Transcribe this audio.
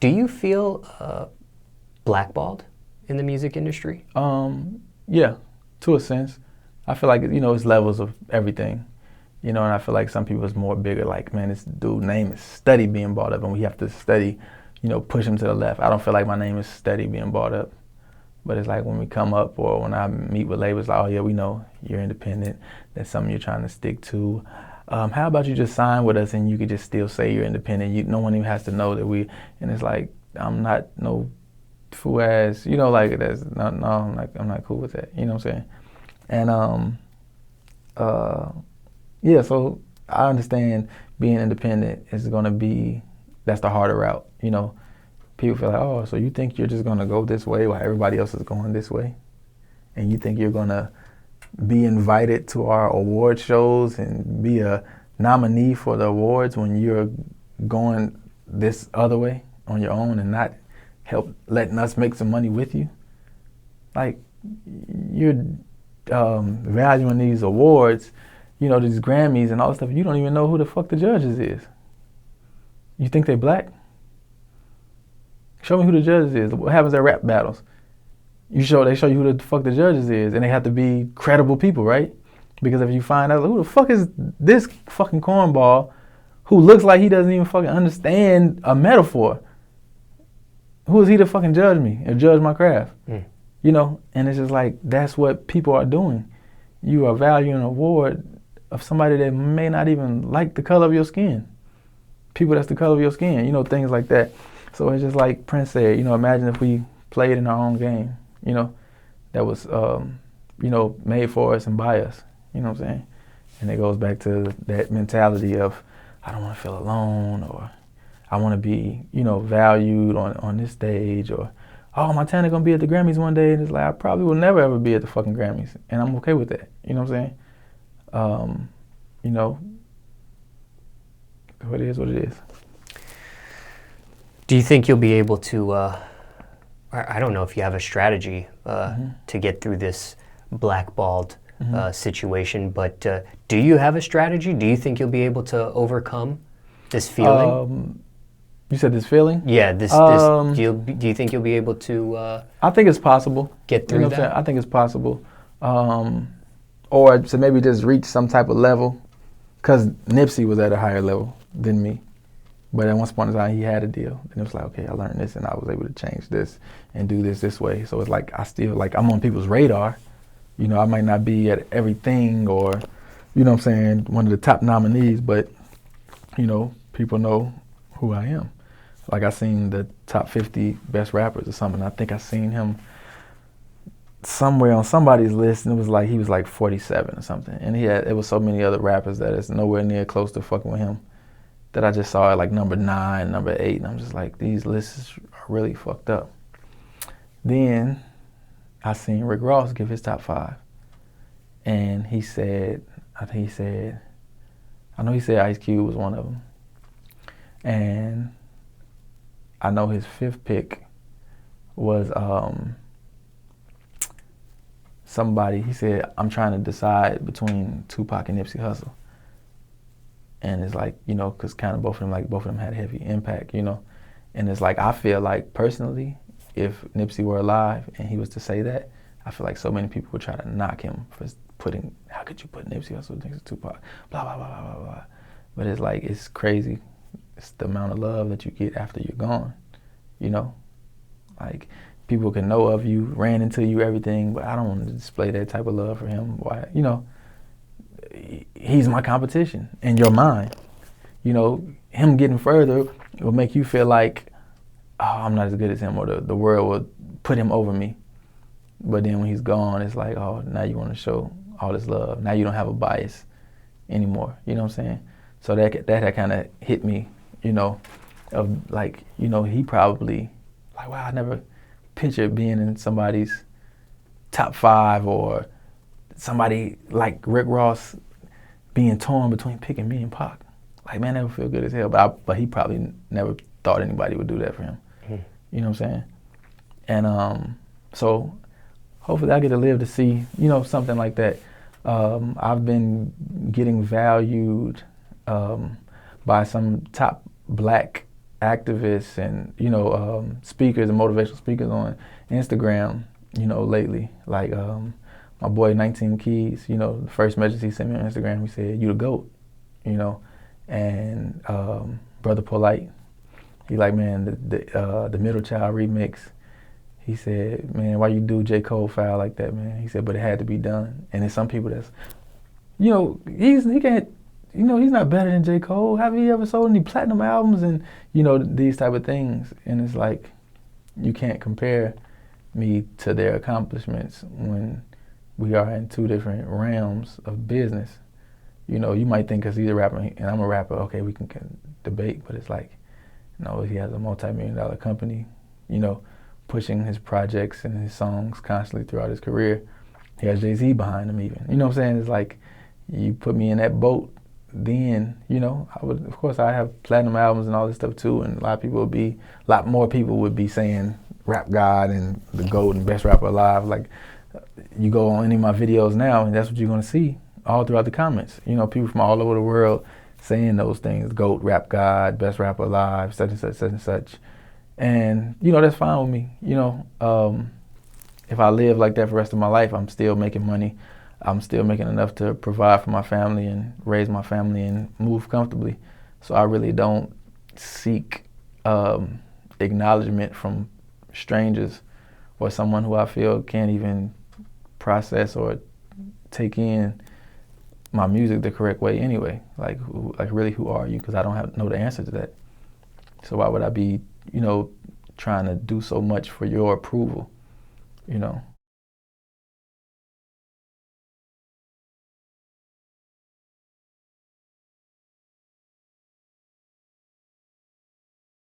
Do you feel blackballed in the music industry? Yeah, to a sense. I feel like, it's levels of everything. And I feel like some people is more bigger, like, man, this dude's name is steady being brought up, and we have to steady, push him to the left. I don't feel like my name is steady being brought up. But it's like when we come up or when I meet with labels, like, oh yeah, we know you're independent. That's something you're trying to stick to. How about you just sign with us and you could just still say you're independent? No one even has to know that and it's like, I'm not no fool ass, like that's not, no, I'm not cool with that. You know what I'm saying? And yeah, so I understand being independent is gonna be, that's the harder route, People feel like, oh, so you think you're just gonna go this way while everybody else is going this way? And you think you're gonna be invited to our award shows and be a nominee for the awards when you're going this other way on your own and not letting us make some money with you? Like, you're valuing these awards, these Grammys and all this stuff. You don't even know who the fuck the judges is. You think they black? Show me who the judges is. What happens at rap battles? They show you who the fuck the judges is, and they have to be credible people, right? Because if you find out, who the fuck is this fucking cornball who looks like he doesn't even fucking understand a metaphor? Who is he to fucking judge me and judge my craft? And it's just like, that's what people are doing. You are valuing an award of somebody that may not even like the color of your skin. People that's the color of your skin, things like that. So it's just like Prince said, imagine if we played in our own game, that was, made for us and by us, you know what I'm saying? And it goes back to that mentality of, I don't want to feel alone, or I want to be, valued on this stage, or, oh, Montana gonna be at the Grammys one day, and it's like, I probably will never ever be at the fucking Grammys, and I'm okay with that, you know what I'm saying? What it is, what it is. Do you think you'll be able to, I don't know if you have a strategy to get through this blackballed situation, but do you have a strategy? Do you think you'll be able to overcome this feeling? You said this feeling? Yeah, do you think you'll be able to I think it's possible. Get through that? I think it's possible. Or to maybe just reach some type of level, because Nipsey was at a higher level than me. But at one point in time, he had a deal. And it was like, okay, I learned this and I was able to change this and do this way. So it's like, I'm on people's radar. I might not be at everything or, what I'm saying, one of the top nominees, but, people know who I am. Like, I seen the top 50 best rappers or something. I think I seen him somewhere on somebody's list, and it was like, he was like 47 or something. And it was so many other rappers that it's nowhere near close to fucking with him, that I just saw it like number 9, number 8, and I'm just like, these lists are really fucked up. Then I seen Rick Ross give his top 5. And he said, I know he said Ice Cube was one of them. And I know his 5th pick was somebody, he said, I'm trying to decide between Tupac and Nipsey Hussle. And it's like, because kind of both of them had heavy impact, And it's like, I feel like personally, if Nipsey were alive and he was to say that, I feel like so many people would try to knock him for how could you put Nipsey Hussle next to Tupac, blah, blah, blah, blah, blah, blah. But it's like, it's crazy. It's the amount of love that you get after you're gone, Like, people can know of you, ran into you, everything, but I don't want to display that type of love for him. Why, he's my competition in your mind. Him getting further will make you feel like, oh, I'm not as good as him, or the world will put him over me. But then when he's gone, it's like, oh, now you want to show all this love. Now you don't have a bias anymore. You know what I'm saying? So that kind of hit me, of like, he probably, like, wow, I never pictured being in somebody's top 5, or somebody like Rick Ross being torn between picking me and Pac. Like, man, that would feel good as hell. But he probably never thought anybody would do that for him. You know what I'm saying? And so hopefully I get to live to see, something like that. I've been getting valued by some top black activists and, you know, speakers and motivational speakers on Instagram, you know, lately. Like my boy 19 Keys, you know, the first message he sent me on Instagram, he said, "You the GOAT," you know. And Brother Polite, he like, man, the Middle Child remix, he said, man, why you do J. Cole foul like that, man? He said, but it had to be done. And there's some people that's, you know, he can't, you know, he's not better than J. Cole. Have he ever sold any platinum albums? And, you know, these type of things. And it's like, you can't compare me to their accomplishments when we are in two different realms of business. You know, you might think because he's a rapper and I'm a rapper, okay, we can debate, but it's like, no, he has a multi-million-dollar company, you know, pushing his projects and his songs constantly throughout his career. He has Jay-Z behind him even. You know what I'm saying? It's like, you put me in that boat, then, you know, I would, of course, I have platinum albums and all this stuff too, and a lot more people would be saying Rap God and the GOAT and best rapper alive. Like, you go on any of my videos now, and that's what you're gonna see all throughout the comments. You know, people from all over the world saying those things: GOAT, Rap God, best rapper alive, such and such, such and such. And, you know, that's fine with me. You know, if I live like that for the rest of my life, I'm still making money. I'm still making enough to provide for my family and raise my family and move comfortably. So I really don't seek acknowledgement from strangers or someone who I feel can't even process or take in my music the correct way anyway. Like really, who are you? Because I don't know the answer to that. So why would I be, you know, trying to do so much for your approval, you know?